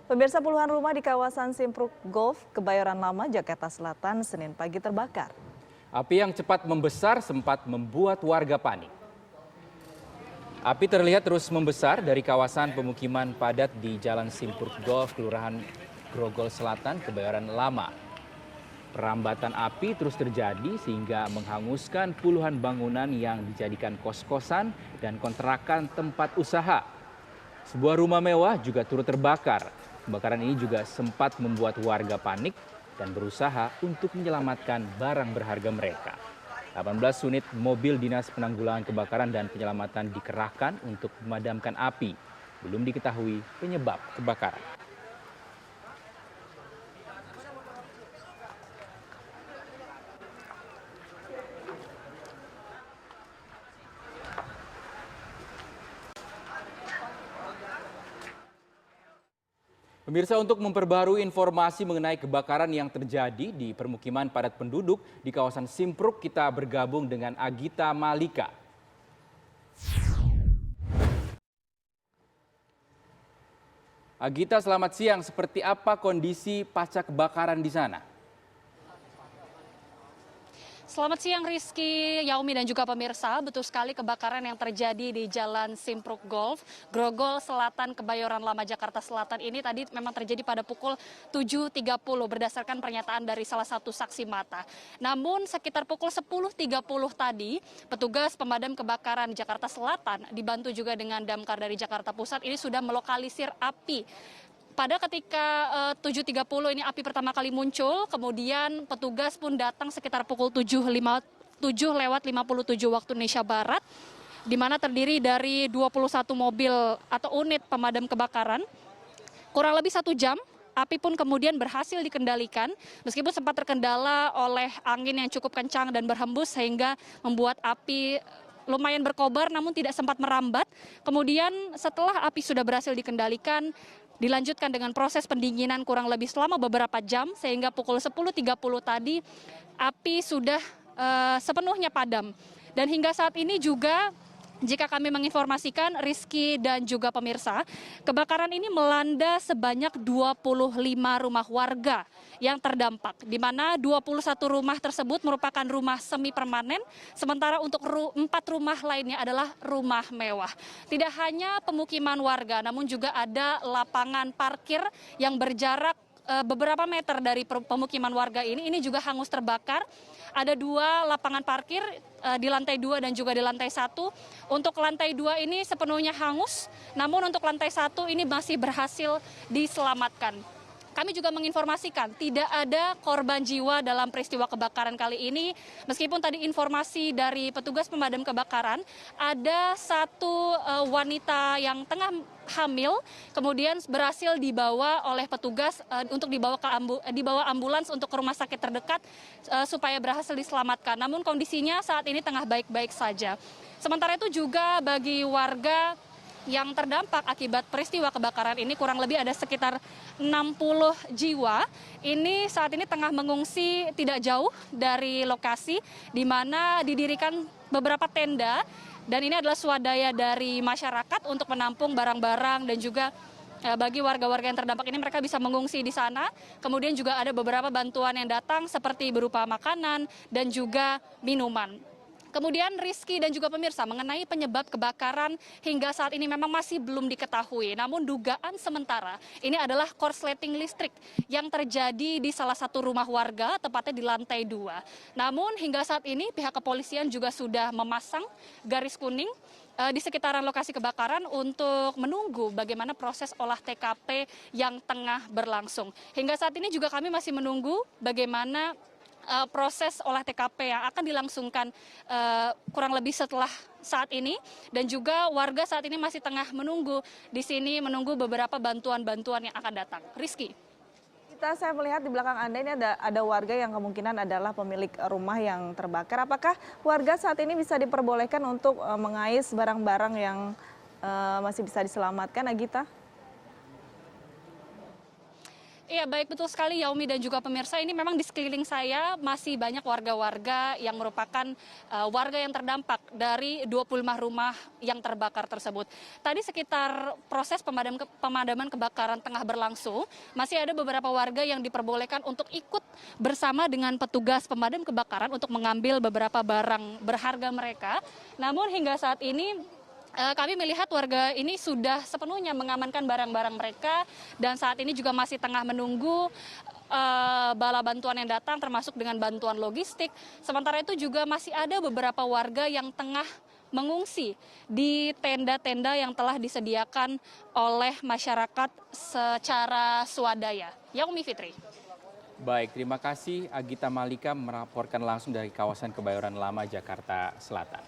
Pemirsa, puluhan rumah di kawasan Simpruk Golf, Kebayoran Lama, Jakarta Selatan, Senin pagi terbakar. Api yang cepat membesar sempat membuat warga panik. Api terlihat terus membesar dari kawasan pemukiman padat di Jalan Simpruk Golf, Kelurahan Grogol Selatan, Kebayoran Lama. Perambatan api terus terjadi sehingga menghanguskan puluhan bangunan yang dijadikan kos-kosan dan kontrakan tempat usaha. Sebuah rumah mewah juga turut terbakar. Kebakaran ini juga sempat membuat warga panik dan berusaha untuk menyelamatkan barang berharga mereka. 18 unit mobil dinas penanggulangan kebakaran dan penyelamatan dikerahkan untuk memadamkan api. Belum diketahui penyebab kebakaran. Pemirsa, untuk memperbarui informasi mengenai kebakaran yang terjadi di permukiman padat penduduk di kawasan Simpruk, kita bergabung dengan Agita Malika. Agita, selamat siang. Seperti apa kondisi pasca kebakaran di sana? Selamat siang Rizky, Yaumi dan juga pemirsa. Betul sekali kebakaran yang terjadi di Jalan Simpruk Golf, Grogol Selatan, Kebayoran Lama, Jakarta Selatan ini tadi memang terjadi pada pukul 7.30 berdasarkan pernyataan dari salah satu saksi mata. Namun sekitar pukul 10.30 tadi, petugas pemadam kebakaran Jakarta Selatan dibantu juga dengan damkar dari Jakarta Pusat ini sudah melokalisir api. Pada ketika 7.30 ini api pertama kali muncul, kemudian petugas pun datang sekitar pukul 7.57 waktu Indonesia Barat, di mana terdiri dari 21 mobil atau unit pemadam kebakaran. Kurang lebih 1 jam, api pun kemudian berhasil dikendalikan, meskipun sempat terkendala oleh angin yang cukup kencang dan berhembus sehingga membuat api lumayan berkobar namun tidak sempat merambat. Kemudian setelah api sudah berhasil dikendalikan, dilanjutkan dengan proses pendinginan kurang lebih selama beberapa jam sehingga pukul 10.30 tadi api sudah sepenuhnya padam. Dan hingga saat ini juga jika kami menginformasikan Rizky dan juga pemirsa, kebakaran ini melanda sebanyak 25 rumah warga yang terdampak, di mana 21 rumah tersebut merupakan rumah semi permanen, sementara untuk 4 rumah lainnya adalah rumah mewah. Tidak hanya pemukiman warga, namun juga ada lapangan parkir yang berjarak beberapa meter dari pemukiman warga ini juga hangus terbakar. Ada 2 lapangan parkir di lantai 2 dan juga di lantai 1. Untuk lantai 2 ini sepenuhnya hangus, namun untuk lantai 1 ini masih berhasil diselamatkan. Kami juga menginformasikan tidak ada korban jiwa dalam peristiwa kebakaran kali ini. Meskipun tadi informasi dari petugas pemadam kebakaran, ada 1 wanita yang tengah hamil, kemudian berhasil dibawa oleh petugas untuk dibawa ambulans untuk ke rumah sakit terdekat supaya berhasil diselamatkan. Namun kondisinya saat ini tengah baik-baik saja. Sementara itu juga bagi warga yang terdampak akibat peristiwa kebakaran ini kurang lebih ada sekitar 60 jiwa. Ini saat ini tengah mengungsi tidak jauh dari lokasi di mana didirikan beberapa tenda dan ini adalah swadaya dari masyarakat untuk menampung barang-barang dan juga bagi warga-warga yang terdampak ini mereka bisa mengungsi di sana. Kemudian juga ada beberapa bantuan yang datang seperti berupa makanan dan juga minuman. Kemudian Rizky dan juga pemirsa mengenai penyebab kebakaran hingga saat ini memang masih belum diketahui. Namun dugaan sementara ini adalah korsleting listrik yang terjadi di salah satu rumah warga, tepatnya di lantai 2. Namun hingga saat ini pihak kepolisian juga sudah memasang garis kuning di sekitaran lokasi kebakaran untuk menunggu bagaimana proses olah TKP yang tengah berlangsung. Hingga saat ini juga kami masih menunggu bagaimana proses olah TKP yang akan dilangsungkan kurang lebih setelah saat ini, dan juga warga saat ini masih tengah menunggu di sini, menunggu beberapa bantuan-bantuan yang akan datang. Rizky. Saya melihat di belakang Anda ini ada warga yang kemungkinan adalah pemilik rumah yang terbakar. Apakah warga saat ini bisa diperbolehkan untuk mengais barang-barang yang masih bisa diselamatkan, Agita? Iya, baik, betul sekali Yaumi dan juga pemirsa. Ini memang di sekeliling saya masih banyak warga-warga yang merupakan warga yang terdampak dari 25 rumah yang terbakar tersebut. Tadi sekitar proses pemadaman kebakaran tengah berlangsung, masih ada beberapa warga yang diperbolehkan untuk ikut bersama dengan petugas pemadam kebakaran untuk mengambil beberapa barang berharga mereka. Namun hingga saat ini kami melihat warga ini sudah sepenuhnya mengamankan barang-barang mereka dan saat ini juga masih tengah menunggu bala bantuan yang datang termasuk dengan bantuan logistik. Sementara itu juga masih ada beberapa warga yang tengah mengungsi di tenda-tenda yang telah disediakan oleh masyarakat secara swadaya. Yaumi, Fitri. Baik, terima kasih Agita Malika melaporkan langsung dari kawasan Kebayoran Lama, Jakarta Selatan.